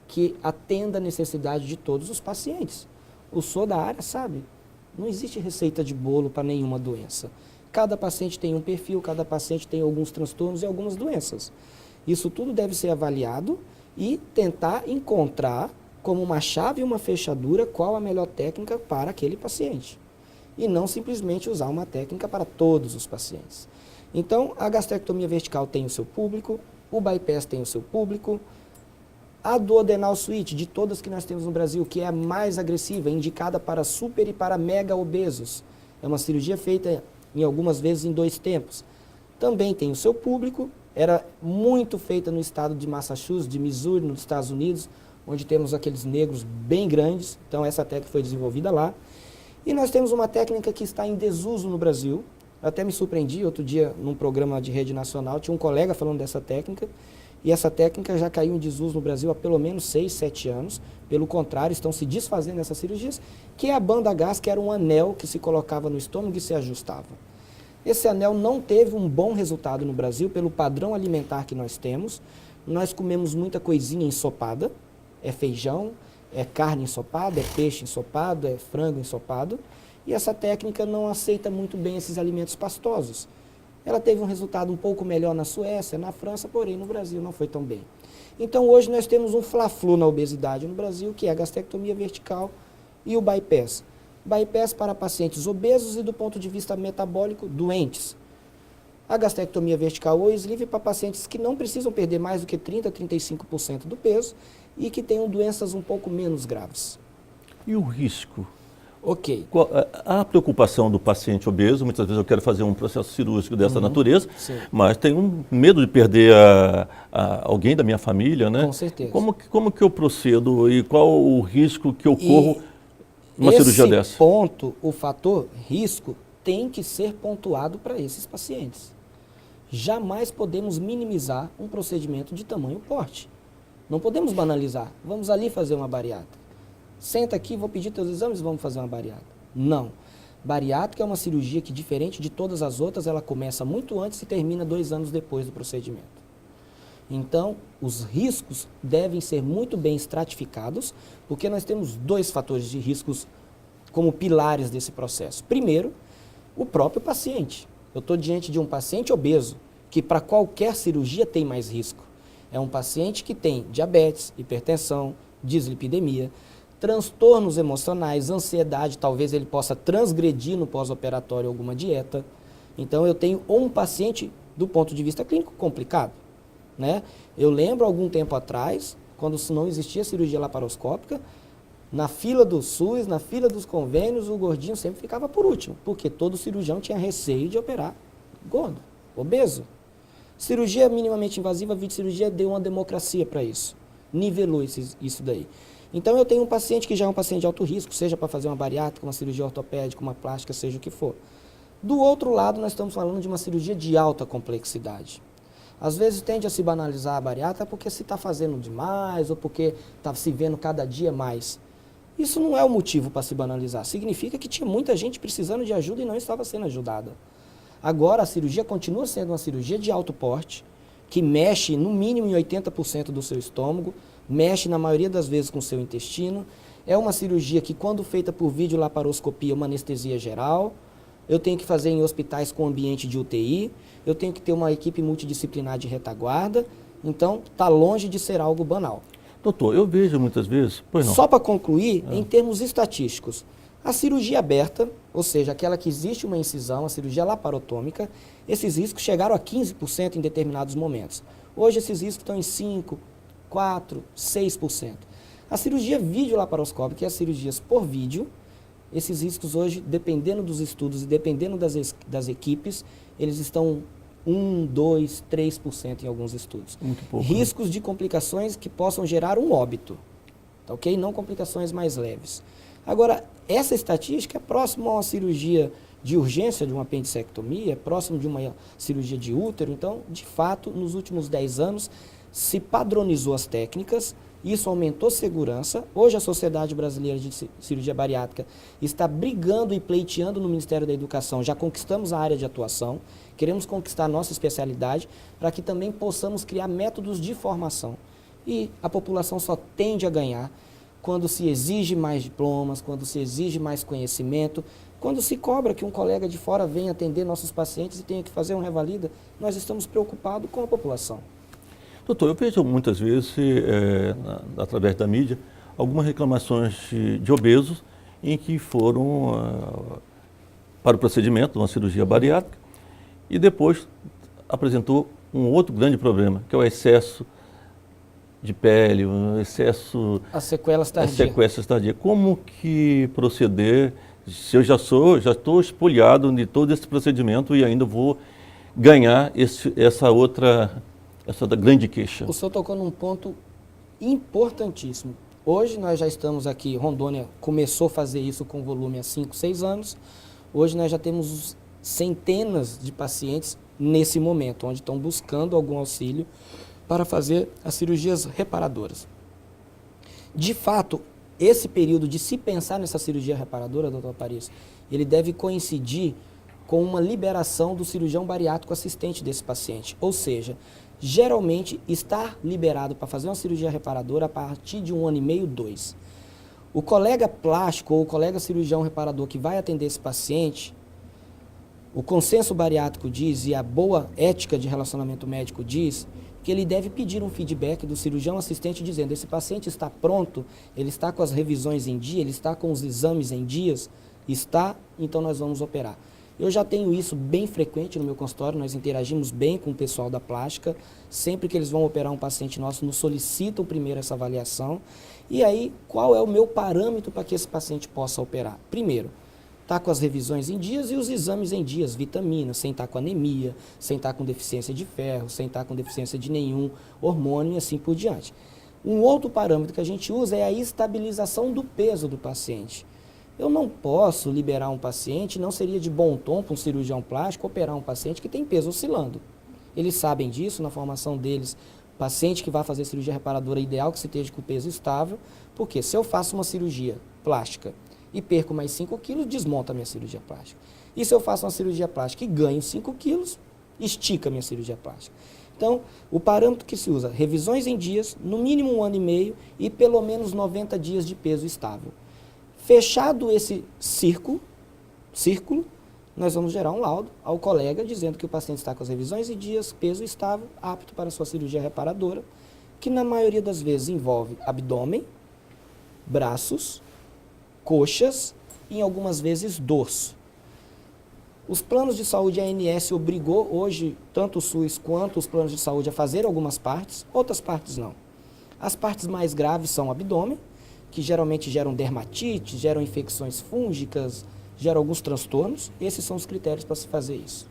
que atenda a necessidade de todos os pacientes. O senhor da área sabe, não existe receita de bolo para nenhuma doença. Cada paciente tem um perfil, cada paciente tem alguns transtornos e algumas doenças. Isso tudo deve ser avaliado e tentar encontrar como uma chave e uma fechadura qual a melhor técnica para aquele paciente. E não simplesmente usar uma técnica para todos os pacientes. Então, a gastrectomia vertical tem o seu público, o bypass tem o seu público. A duodenal suíte, de todas que nós temos no Brasil, que é a mais agressiva, indicada para super e para mega obesos. É uma cirurgia feita, em algumas vezes, em 2 tempos. Também tem o seu público, era muito feita no estado de Massachusetts, de Missouri, nos Estados Unidos, onde temos aqueles negros bem grandes, então essa técnica foi desenvolvida lá. E nós temos uma técnica que está em desuso no Brasil. Eu até me surpreendi, outro dia, num programa de rede nacional, tinha um colega falando dessa técnica, e essa técnica já caiu em desuso no Brasil há pelo menos 6, 7 anos. Pelo contrário, estão se desfazendo essas cirurgias, que é a banda gas, que era um anel que se colocava no estômago e se ajustava. Esse anel não teve um bom resultado no Brasil pelo padrão alimentar que nós temos. Nós comemos muita coisinha ensopada, é feijão, é carne ensopada, é peixe ensopado, é frango ensopado. E essa técnica não aceita muito bem esses alimentos pastosos. Ela teve um resultado um pouco melhor na Suécia, na França, porém no Brasil não foi tão bem. Então hoje nós temos um fla-flu na obesidade no Brasil, que é a gastrectomia vertical e o bypass. Bypass para pacientes obesos e do ponto de vista metabólico doentes. A gastrectomia vertical ou sleeve para pacientes que não precisam perder mais do que 30% a 35% do peso e que tenham doenças um pouco menos graves.
E o risco?
Ok.
A preocupação do paciente obeso, muitas vezes eu quero fazer um processo cirúrgico dessa natureza,
Sim.
mas tenho um medo de perder alguém da minha família, né?
Com certeza.
Como que eu procedo e qual o risco que eu corro numa cirurgia dessa?
Esse ponto, o fator risco, tem que ser pontuado para esses pacientes. Jamais podemos minimizar um procedimento de tamanho porte. Não podemos banalizar. Vamos ali fazer uma bariátrica. Senta aqui, vou pedir teus exames, vamos fazer uma bariátrica. Não. Bariátrica é uma cirurgia que, diferente de todas as outras, ela começa muito antes e termina 2 anos depois do procedimento. Então, os riscos devem ser muito bem estratificados, porque nós temos 2 fatores de riscos como pilares desse processo. Primeiro, o próprio paciente. Eu estou diante de um paciente obeso, que para qualquer cirurgia tem mais risco. É um paciente que tem diabetes, hipertensão, dislipidemia, transtornos emocionais, ansiedade, talvez ele possa transgredir no pós-operatório alguma dieta. Então eu tenho um paciente, do ponto de vista clínico, complicado, né? Eu lembro algum tempo atrás, quando não existia cirurgia laparoscópica, na fila do SUS, na fila dos convênios, o gordinho sempre ficava por último, porque todo cirurgião tinha receio de operar gordo, obeso. Cirurgia minimamente invasiva, a videocirurgia deu uma democracia para isso, nivelou isso daí. Então eu tenho um paciente que já é um paciente de alto risco, seja para fazer uma bariátrica, uma cirurgia ortopédica, uma plástica, seja o que for. Do outro lado, nós estamos falando de uma cirurgia de alta complexidade. Às vezes tende a se banalizar a bariátrica porque se está fazendo demais ou porque está se vendo cada dia mais. Isso não é o motivo para se banalizar. Significa que tinha muita gente precisando de ajuda e não estava sendo ajudada. Agora a cirurgia continua sendo uma cirurgia de alto porte, que mexe no mínimo em 80% do seu estômago, mexe na maioria das vezes com o seu intestino. É uma cirurgia que, quando feita por videolaparoscopia, é uma anestesia geral. Eu tenho que fazer em hospitais com ambiente de UTI. Eu tenho que ter uma equipe multidisciplinar de retaguarda. Então, está longe de ser algo banal.
Doutor, eu vejo muitas vezes... Pois não.
Só para concluir, em termos estatísticos, a cirurgia aberta, ou seja, aquela que existe uma incisão, a cirurgia laparotômica, esses riscos chegaram a 15% em determinados momentos. Hoje esses riscos estão em 5%, 4%, 6%. A cirurgia videolaparoscópica e as cirurgias por vídeo, esses riscos hoje, dependendo dos estudos e dependendo das equipes, eles estão 1%, 2%, 3% em alguns estudos.
Muito pouco,
riscos de complicações que possam gerar um óbito, tá ok? Não complicações mais leves. Agora, essa estatística é próxima a uma cirurgia de urgência de uma apendicectomia, é próximo de uma cirurgia de útero. Então, de fato, nos últimos 10 anos, se padronizou as técnicas, isso aumentou segurança. Hoje a Sociedade Brasileira de Cirurgia Bariátrica está brigando e pleiteando no Ministério da Educação. Já conquistamos a área de atuação, queremos conquistar a nossa especialidade para que também possamos criar métodos de formação. E a população só tende a ganhar quando se exige mais diplomas, quando se exige mais conhecimento, quando se cobra que um colega de fora venha atender nossos pacientes e tenha que fazer um revalida. Nós estamos preocupados com a população.
Doutor, eu vejo muitas vezes, através da mídia, algumas reclamações de obesos em que foram para o procedimento, uma cirurgia bariátrica, e depois apresentou um outro grande problema, que é o excesso de pele, o excesso...
As sequelas tardias.
As sequelas tardias. Como que proceder se eu já estou espoliado de todo esse procedimento e ainda vou ganhar essa grande queixa?
O senhor tocou num ponto importantíssimo. Hoje nós já estamos aqui, Rondônia começou a fazer isso com volume há 5, 6 anos. Hoje nós já temos centenas de pacientes nesse momento, onde estão buscando algum auxílio para fazer as cirurgias reparadoras. De fato, esse período de se pensar nessa cirurgia reparadora, doutor Paris, ele deve coincidir com uma liberação do cirurgião bariátrico assistente desse paciente. Ou seja, geralmente está liberado para fazer uma cirurgia reparadora a partir de 1 ano e meio, 2. O colega plástico ou o colega cirurgião reparador que vai atender esse paciente, o consenso bariátrico diz e a boa ética de relacionamento médico diz que ele deve pedir um feedback do cirurgião assistente dizendo: esse paciente está pronto, ele está com as revisões em dia, ele está com os exames em dias, está, então nós vamos operar. Eu já tenho isso bem frequente no meu consultório, nós interagimos bem com o pessoal da plástica. Sempre que eles vão operar um paciente nosso, nos solicitam primeiro essa avaliação. E aí, qual é o meu parâmetro para que esse paciente possa operar? Primeiro, está com as revisões em dias e os exames em dias, vitaminas, sem estar com anemia, sem estar com deficiência de ferro, sem estar com deficiência de nenhum hormônio e assim por diante. Um outro parâmetro que a gente usa é a estabilização do peso do paciente. Eu não posso liberar um paciente, não seria de bom tom para um cirurgião plástico operar um paciente que tem peso oscilando. Eles sabem disso, na formação deles, paciente que vai fazer cirurgia reparadora, é ideal que se esteja com o peso estável, porque se eu faço uma cirurgia plástica e perco mais 5 quilos, desmonta a minha cirurgia plástica. E se eu faço uma cirurgia plástica e ganho 5 quilos, estica a minha cirurgia plástica. Então, o parâmetro que se usa, revisões em dias, no mínimo 1 ano e meio e pelo menos 90 dias de peso estável. Fechado esse círculo, nós vamos gerar um laudo ao colega dizendo que o paciente está com as revisões em dias, peso estável, apto para sua cirurgia reparadora, que na maioria das vezes envolve abdômen, braços, coxas e em algumas vezes dorso. Os planos de saúde, a ANS obrigou hoje, tanto o SUS quanto os planos de saúde, a fazer algumas partes, outras partes não. As partes mais graves são o abdômen, que geralmente geram dermatite, geram infecções fúngicas, geram alguns transtornos. Esses são os critérios para se fazer isso.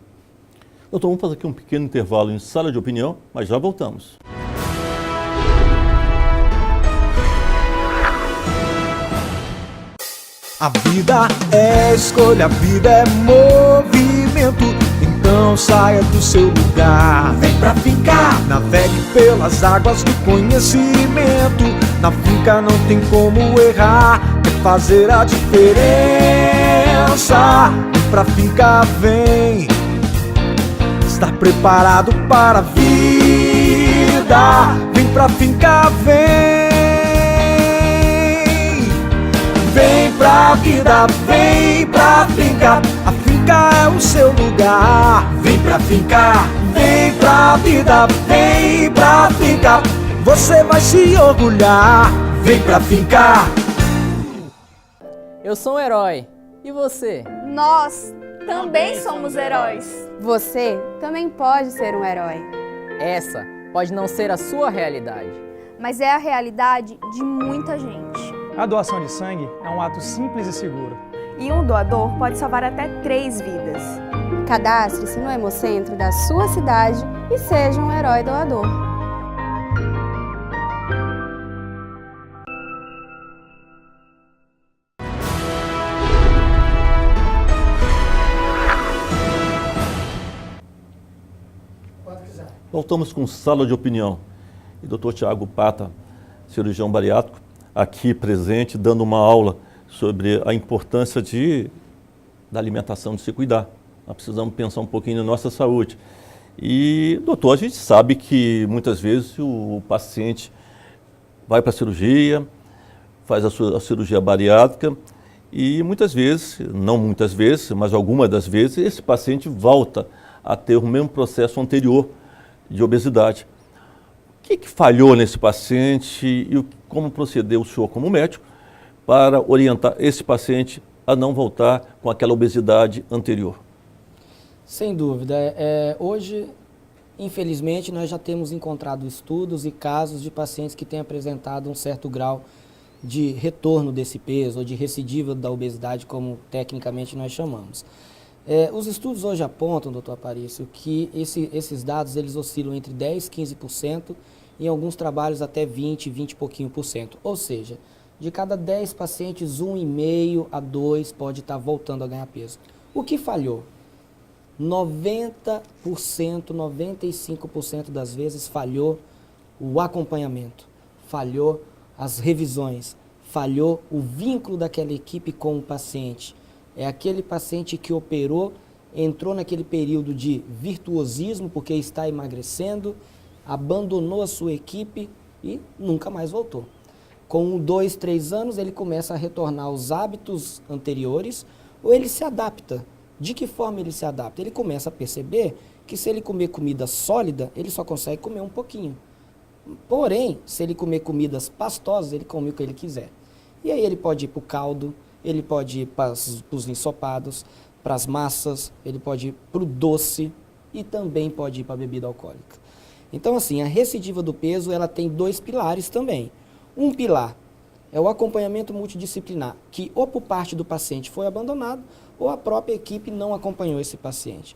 Doutor, vamos fazer aqui um pequeno intervalo em sala de opinião, mas já voltamos.
A vida é escolha, a vida é movimento. Então saia do seu lugar, vem pra ficar. Navegue pelas águas do conhecimento. Na finca não tem como errar, é fazer a diferença. Vem pra ficar, vem. Estar preparado para a vida. Vem pra ficar, vem. Vem pra vida, vem pra finca. A finca é o seu lugar. Vem pra finca, vem pra vida, vem pra finca. Você vai se orgulhar. Vem pra finca.
Eu sou um herói. E você?
Nós também somos heróis.
Você também pode ser um herói.
Essa pode não ser a sua realidade,
Mas é a realidade de muita gente.
A doação de sangue é um ato simples e seguro.
E um doador pode salvar até 3 vidas.
Cadastre-se no Hemocentro da sua cidade e seja um herói doador.
Voltamos com sala de opinião. E Dr. Tiago Pata, cirurgião bariátrico, aqui presente, dando uma aula sobre a importância da alimentação, de se cuidar. Nós precisamos pensar um pouquinho na nossa saúde. E, doutor, a gente sabe que muitas vezes o paciente vai para a cirurgia, faz a cirurgia bariátrica e muitas vezes, não muitas vezes, mas algumas das vezes, esse paciente volta a ter o mesmo processo anterior de obesidade. O que falhou nesse paciente e como procedeu o senhor como médico para orientar esse paciente a não voltar com aquela obesidade anterior?
Sem dúvida. Hoje, infelizmente, nós já temos encontrado estudos e casos de pacientes que têm apresentado um certo grau de retorno desse peso ou de recidiva da obesidade, como tecnicamente nós chamamos. Os estudos hoje apontam, doutor Aparício, que esses dados eles oscilam entre 10% e 15%, em alguns trabalhos até 20 e pouquinho por cento. Ou seja, de cada 10 pacientes, 1,5 a 2 pode estar voltando a ganhar peso. O que falhou? 90%, 95% das vezes falhou o acompanhamento, falhou as revisões, falhou o vínculo daquela equipe com o paciente. É aquele paciente que operou, entrou naquele período de virtuosismo porque está emagrecendo, abandonou a sua equipe e nunca mais voltou. Com 2, 3 anos ele começa a retornar aos hábitos anteriores ou ele se adapta. De que forma ele se adapta? Ele começa a perceber que se ele comer comida sólida, ele só consegue comer um pouquinho. Porém, se ele comer comidas pastosas, ele come o que ele quiser. E aí ele pode ir para o caldo, ele pode ir para os ensopados. para as massas, ele pode ir para o doce e também pode ir para a bebida alcoólica. Então, assim, a recidiva do peso, ela tem 2 pilares também. Um pilar é o acompanhamento multidisciplinar, que ou por parte do paciente foi abandonado, ou a própria equipe não acompanhou esse paciente.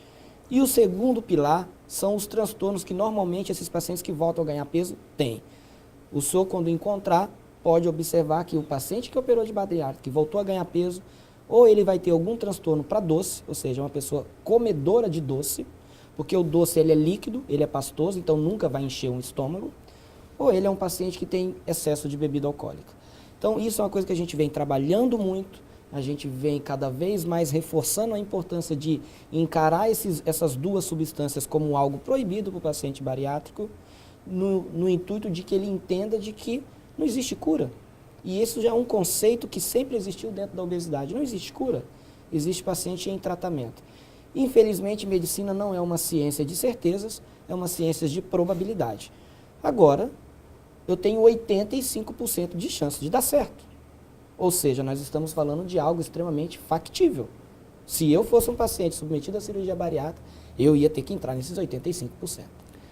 E o segundo pilar são os transtornos que normalmente esses pacientes que voltam a ganhar peso têm. O senhor, quando encontrar, pode observar que o paciente que operou de bariátrica, que voltou a ganhar peso, ou ele vai ter algum transtorno para doce, ou seja, uma pessoa comedora de doce, porque o doce ele é líquido, ele é pastoso, então nunca vai encher um estômago, ou ele é um paciente que tem excesso de bebida alcoólica. Então isso é uma coisa que a gente vem trabalhando muito, a gente vem cada vez mais reforçando a importância de encarar essas 2 substâncias como algo proibido para o paciente bariátrico, no intuito de que ele entenda de que não existe cura. E isso já é um conceito que sempre existiu dentro da obesidade. Não existe cura, existe paciente em tratamento. Infelizmente, medicina não é uma ciência de certezas, é uma ciência de probabilidade. Agora, eu tenho 85% de chance de dar certo. Ou seja, nós estamos falando de algo extremamente factível. Se eu fosse um paciente submetido à cirurgia bariátrica, eu ia ter que entrar nesses 85%.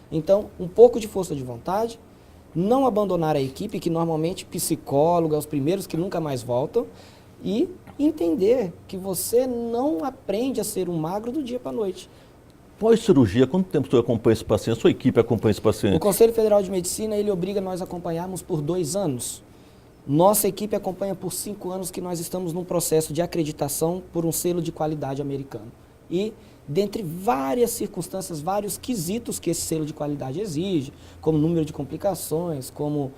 Então, um pouco de força de vontade, não abandonar a equipe, que normalmente psicólogo é os primeiros que nunca mais voltam, e entender que você não aprende a ser um magro do dia para a noite.
Pós-cirurgia, quanto tempo você acompanha esse paciente? A sua equipe acompanha esse paciente?
O Conselho Federal de Medicina, ele obriga nós a acompanharmos por 2 anos. Nossa equipe acompanha por 5 anos, que nós estamos num processo de acreditação por um selo de qualidade americano. E, dentre várias circunstâncias, vários quesitos que esse selo de qualidade exige, como número de complicações, como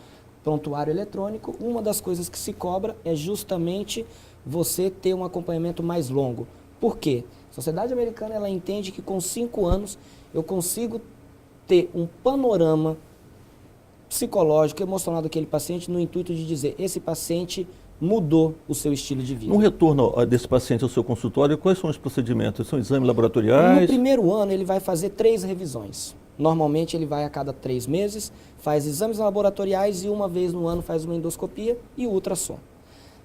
prontuário eletrônico, uma das coisas que se cobra é justamente você ter um acompanhamento mais longo. Por quê? A Sociedade Americana, ela entende que com 5 anos eu consigo ter um panorama psicológico, emocional daquele paciente, no intuito de dizer, esse paciente mudou o seu estilo de vida.
No retorno desse paciente ao seu consultório, quais são os procedimentos? São exames laboratoriais?
No primeiro ano, ele vai fazer 3 revisões. Normalmente, ele vai a cada 3 meses, faz exames laboratoriais e uma vez no ano faz uma endoscopia e ultrassom.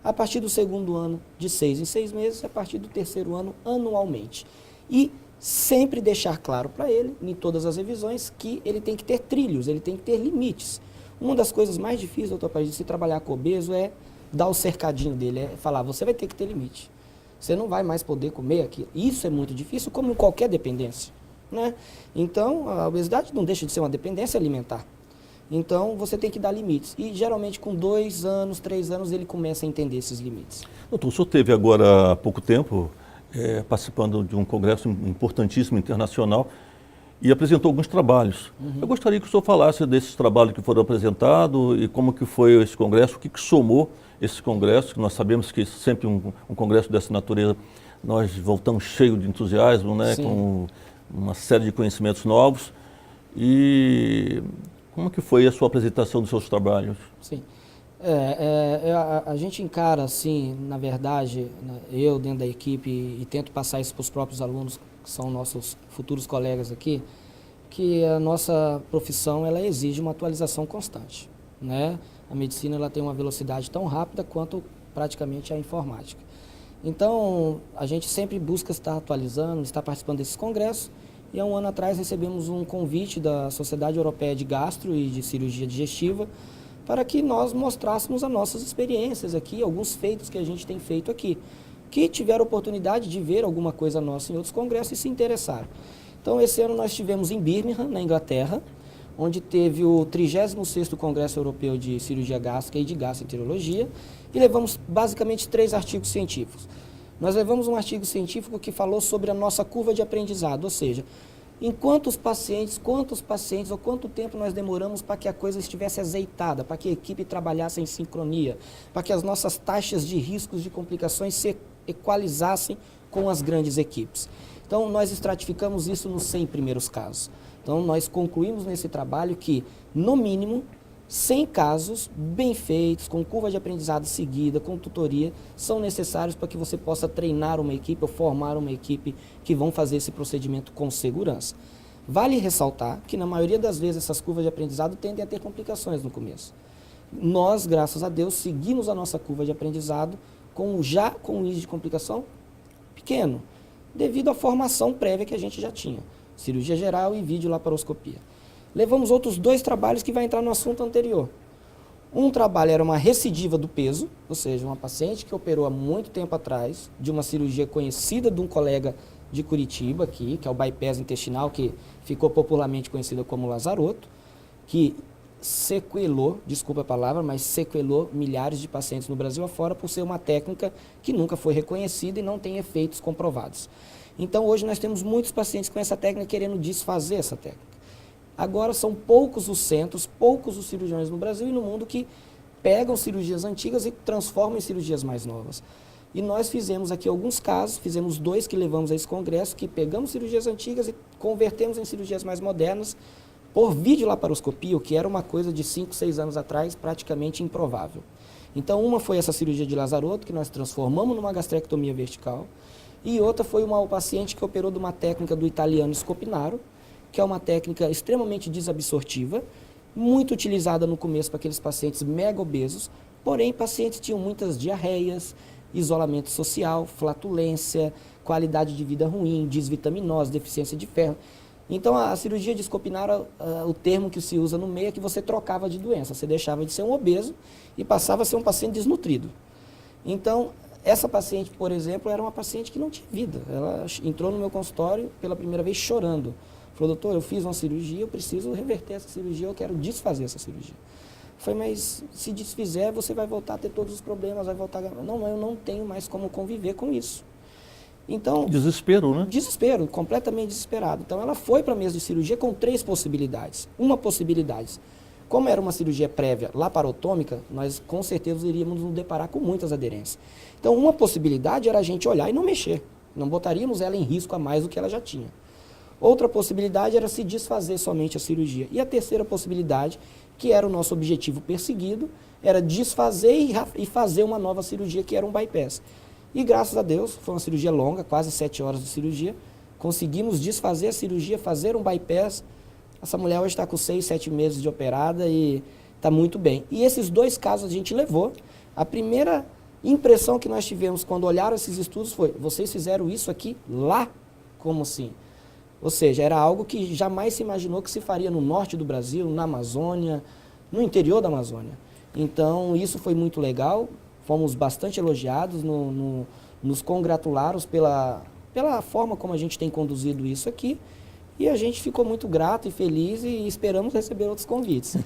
A partir do segundo ano, de 6 em 6 meses, a partir do terceiro ano, anualmente. E sempre deixar claro para ele, em todas as revisões, que ele tem que ter trilhos, ele tem que ter limites. Uma das coisas mais difíceis, doutor Paris, de se trabalhar com obeso é dar o cercadinho dele, é falar, você vai ter que ter limite. Você não vai mais poder comer aquilo. Isso é muito difícil, como em qualquer dependência, né? Então, a obesidade não deixa de ser uma dependência alimentar. Então, você tem que dar limites. E, geralmente, com 2 anos, 3 anos, ele começa a entender esses limites.
Doutor, o senhor teve agora há pouco tempo participando de um congresso importantíssimo internacional e apresentou alguns trabalhos. Eu gostaria que o senhor falasse desses trabalhos que foram apresentados e como que foi esse congresso, o que somou esse congresso, que nós sabemos que sempre um congresso dessa natureza, nós voltamos cheio de entusiasmo, né, com uma série de conhecimentos novos. E como que foi a sua apresentação dos seus trabalhos?
Sim. A gente encara, assim, na verdade, eu dentro da equipe, e tento passar isso para os próprios alunos, que são nossos futuros colegas aqui, que a nossa profissão, ela exige uma atualização constante, né? A medicina, ela tem uma velocidade tão rápida quanto praticamente a informática. Então, a gente sempre busca estar atualizando, estar participando desses congressos, e há um ano atrás recebemos um convite da Sociedade Europeia de Gastro e de Cirurgia Digestiva para que nós mostrássemos as nossas experiências aqui, alguns feitos que a gente tem feito aqui, que tiveram oportunidade de ver alguma coisa nossa em outros congressos e se interessaram. Então, esse ano nós estivemos em Birmingham, na Inglaterra, onde teve o 36º Congresso Europeu de Cirurgia Gástrica e de Gastroenterologia, e levamos basicamente 3 artigos científicos. Nós levamos um artigo científico que falou sobre a nossa curva de aprendizado, ou seja, em quantos pacientes ou quanto tempo nós demoramos para que a coisa estivesse azeitada, para que a equipe trabalhasse em sincronia, para que as nossas taxas de riscos de complicações se equalizassem com as grandes equipes. Então, nós estratificamos isso nos 100 primeiros casos. Então, nós concluímos nesse trabalho que, no mínimo, 100 casos bem feitos, com curva de aprendizado seguida, com tutoria, são necessários para que você possa treinar uma equipe ou formar uma equipe que vão fazer esse procedimento com segurança. Vale ressaltar que, na maioria das vezes, essas curvas de aprendizado tendem a ter complicações no começo. Nós, graças a Deus, seguimos a nossa curva de aprendizado com um índice de complicação pequeno. devido à formação prévia que a gente já tinha. Cirurgia geral e videolaparoscopia. Levamos outros 2 trabalhos que vai entrar no assunto anterior. Um trabalho era uma recidiva do peso, ou seja, uma paciente que operou há muito tempo atrás, de uma cirurgia conhecida de um colega de Curitiba aqui, que é o bypass intestinal, que ficou popularmente conhecida como Lazaroto, que sequelou, desculpa a palavra, mas sequelou milhares de pacientes no Brasil afora por ser uma técnica que nunca foi reconhecida e não tem efeitos comprovados. Então hoje nós temos muitos pacientes com essa técnica querendo desfazer essa técnica. Agora são poucos os centros, poucos os cirurgiões no Brasil e no mundo que pegam cirurgias antigas e transformam em cirurgias mais novas. E nós fizemos aqui alguns casos, fizemos 2 que levamos a esse congresso, que pegamos cirurgias antigas e convertemos em cirurgias mais modernas por videolaparoscopia, o que era uma coisa de 5, 6 anos atrás praticamente improvável. Então uma foi essa cirurgia de Lazaroto, que nós transformamos numa gastrectomia vertical, e outra foi uma paciente que operou de uma técnica do italiano Scopinaro, que é uma técnica extremamente desabsortiva, muito utilizada no começo para aqueles pacientes mega obesos, porém pacientes tinham muitas diarreias, isolamento social, flatulência, qualidade de vida ruim, desvitaminose, deficiência de ferro. Então a cirurgia de Scopinaro, o termo que se usa no meio é que você trocava de doença, você deixava de ser um obeso e passava a ser um paciente desnutrido. Então essa paciente, por exemplo, era uma paciente que não tinha vida. Ela entrou no meu consultório pela primeira vez chorando. Falou, doutor, eu fiz uma cirurgia, eu preciso reverter essa cirurgia, eu quero desfazer essa cirurgia. Falei, mas se desfizer, você vai voltar a ter todos os problemas, vai voltar a... Não, eu não tenho mais como conviver com isso. Então...
Desespero, né?
Desespero, completamente desesperado. Então ela foi para a mesa de cirurgia com 3 possibilidades. Uma possibilidade, como era uma cirurgia prévia laparotômica, nós com certeza iríamos nos deparar com muitas aderências. Então uma possibilidade era a gente olhar e não mexer. Não botaríamos ela em risco a mais do que ela já tinha. Outra possibilidade era se desfazer somente a cirurgia. E a terceira possibilidade, que era o nosso objetivo perseguido, era desfazer e fazer uma nova cirurgia, que era um bypass. E graças a Deus, foi uma cirurgia longa, quase 7 horas de cirurgia, conseguimos desfazer a cirurgia, fazer um bypass. Essa mulher hoje está com 6, 7 meses de operada e está muito bem. E esses 2 casos a gente levou. A primeira impressão que nós tivemos quando olharam esses estudos foi, vocês fizeram isso aqui lá? Como assim? Ou seja, era algo que jamais se imaginou que se faria no norte do Brasil, na Amazônia, no interior da Amazônia. Então, isso foi muito legal, fomos bastante elogiados, nos congratularam pela forma como a gente tem conduzido isso aqui, e a gente ficou muito grato e feliz e esperamos receber outros convites.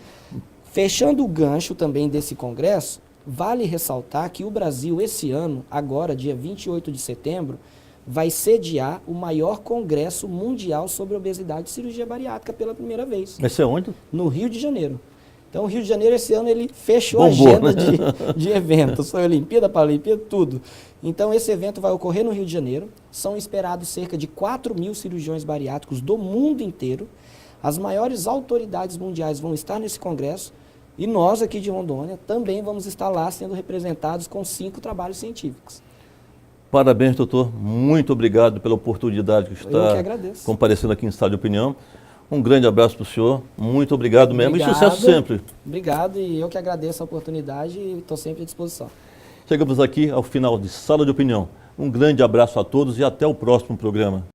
Fechando o gancho também desse congresso, vale ressaltar que o Brasil, esse ano, agora, dia 28 de setembro, vai sediar o maior congresso mundial sobre obesidade e cirurgia bariátrica pela primeira vez.
Vai ser onde?
No Rio de Janeiro. Então, o Rio de Janeiro, esse ano, ele fechou
Bombou,
a agenda
né?
de eventos. Foi Olimpíada, Paralimpíada, tudo. Então, esse evento vai ocorrer no Rio de Janeiro. São esperados cerca de 4.000 cirurgiões bariátricos do mundo inteiro. As maiores autoridades mundiais vão estar nesse congresso. E nós, aqui de Rondônia, também vamos estar lá sendo representados com 5 trabalhos científicos.
Parabéns, doutor. Muito obrigado pela oportunidade que
Eu que
está
agradeço.
comparecendo aqui em Estado de Opinião. Um grande abraço para o senhor. Muito obrigado mesmo. E sucesso sempre.
Obrigado, e eu que agradeço a oportunidade e estou sempre à disposição.
Chegamos aqui ao final de Sala de Opinião. Um grande abraço a todos e até o próximo programa.